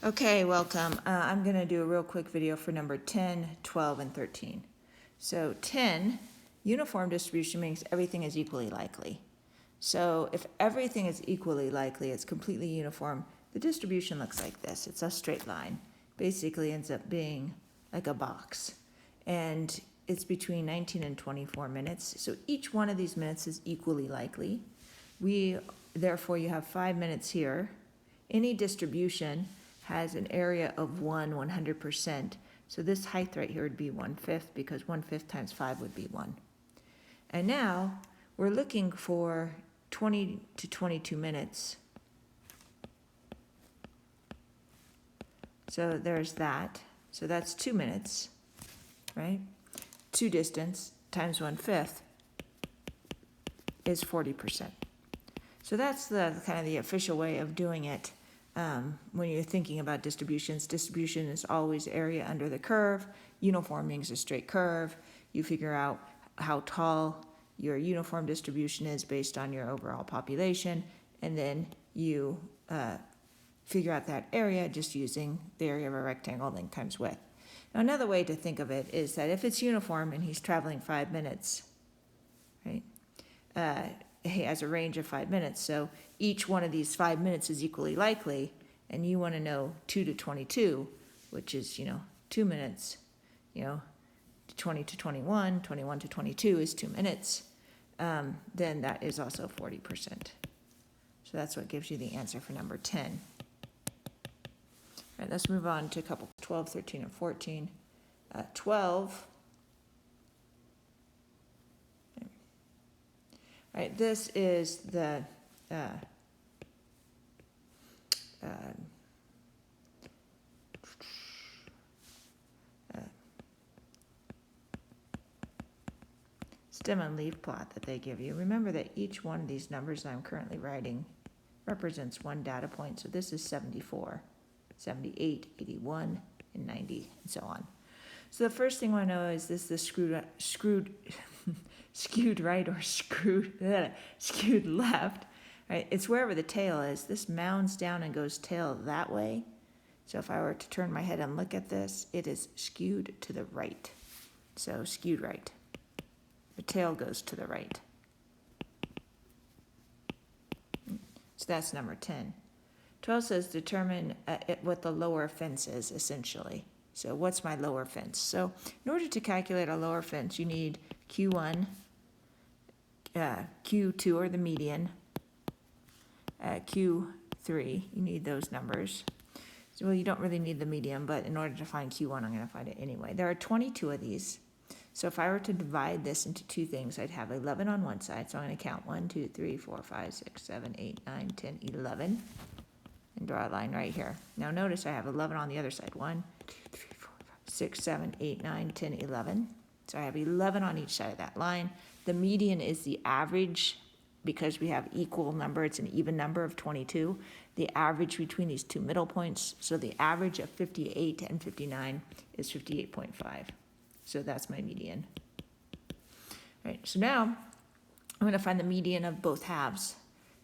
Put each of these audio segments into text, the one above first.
Okay, welcome. I'm going to do a real quick video for number 10, 12, and 13. So 10, uniform distribution means everything is equally likely. So if everything is equally likely, it's completely uniform, the distribution looks like this. It's a straight line. Basically ends up being like a box. And it's between 19 and 24 minutes. So each one of these minutes is equally likely. Therefore, you have 5 minutes here. Any distribution has an area of 100%. So this height right here would be 1/5 because 1/5 times 5 would be 1. And now we're looking for 20 to 22 minutes. So there's that. So that's 2 minutes, right? 2 distance times 1/5 is 40%. So that's the kind of the official way of doing it. When you're thinking about distributions, distribution is always area under the curve. Uniform means a straight curve. You figure out how tall your uniform distribution is based on your overall population, and then you figure out that area just using the area of a rectangle length times width. Now, another way to think of it is that if it's uniform and he's traveling 5 minutes, right? He has a range of 5 minutes, so each one of these 5 minutes is equally likely, and you want to know 2 to 22, which is, 2 minutes, 20 to 21, 21 to 22 is 2 minutes, then that is also 40%. So that's what gives you the answer for number 10. All right, let's move on to a couple 12, 13, and 14. 12. All right, this is the stem and leaf plot that they give you. Remember that each one of these numbers I'm currently writing represents one data point. So this is 74, 78, 81, and 90, and so on. So the first thing I want to know is this the skewed right or skewed left, right? It's wherever the tail is. This mounds down and goes tail that way. So if I were to turn my head and look at this, it is skewed to the right. So skewed right. The tail goes to the right. So that's number 10. 12 says determine what the lower fence is, essentially. So what's my lower fence? So in order to calculate a lower fence, you need Q1, Q2 or the median, Q3, you need those numbers. So, well, you don't really need the median, but in order to find Q1, I'm going to find it anyway. There are 22 of these. So if I were to divide this into two things, I'd have 11 on one side. So I'm going to count 1, 2, 3, 4, 5, 6, 7, 8, 9, 10, 11, and draw a line right here. Now notice I have 11 on the other side. 1, 2, 3, 4, 5, 6, 7, 8, 9, 10, 11. So I have 11 on each side of that line. The median is the average, because we have equal number, it's an even number of 22. The average between these two middle points, so the average of 58 and 59 is 58.5. So that's my median. All right, so now I'm going to find the median of both halves.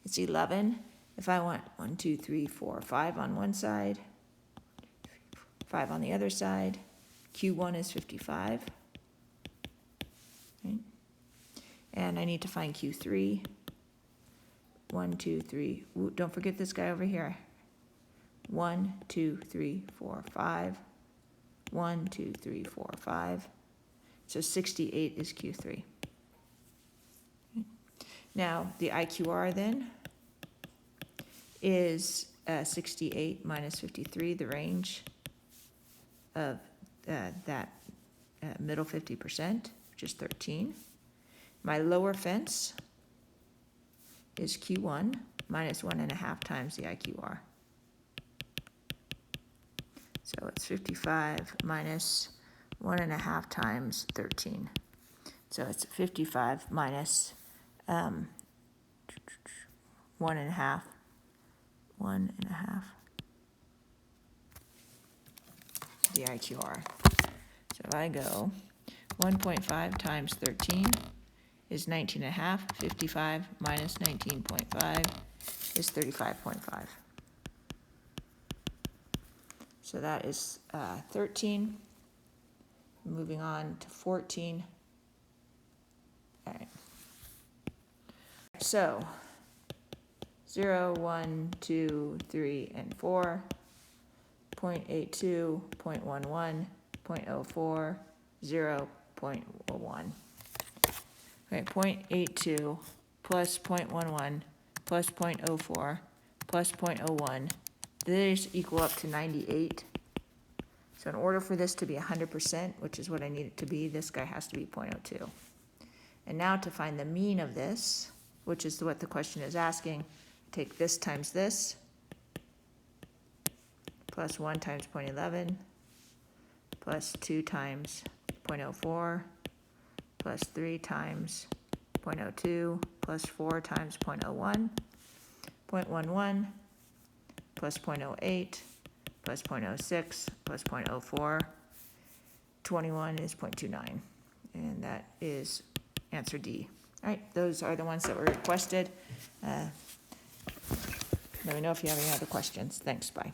It's 11. If I want 1, 2, 3, 4, 5 on one side, 5 on the other side, Q1 is 55. Right? And I need to find Q3. 1, 2, 3. Ooh, don't forget this guy over here. 1, 2, 3, 4, 5. 1, 2, 3, 4, 5. So 68 is Q3. Now the IQR then is 68 minus 53, the range of that middle 50%, which is 13. My lower fence is Q1 minus 1.5 times the IQR. So it's 55 minus 1.5 times 13. So it's 55 minus 1.5. The IQR. So if I go 1.5 times 13 is 19.5. 55 minus 19.5 is 35.5. So that is 13. Moving on to 14. All right. So 0, 1, 2, 3, and 4. 0.82, 0.11, 0.04, 0.01. Okay, 0.82 plus 0.11 plus 0.04 plus 0.01. These equal up to 98. So in order for this to be 100%, which is what I need it to be, this guy has to be 0.02. And now to find the mean of this, which is what the question is asking, take this times this, plus 1 times 0.11, plus 2 times 0.04, plus 3 times 0.02, plus 4 times 0.01, 0.11, plus 0.08, plus 0.06, plus 0.04, 21 is 0.29, and that is answer D. All right, those are the ones that were requested. Let me know if you have any other questions. Thanks, bye.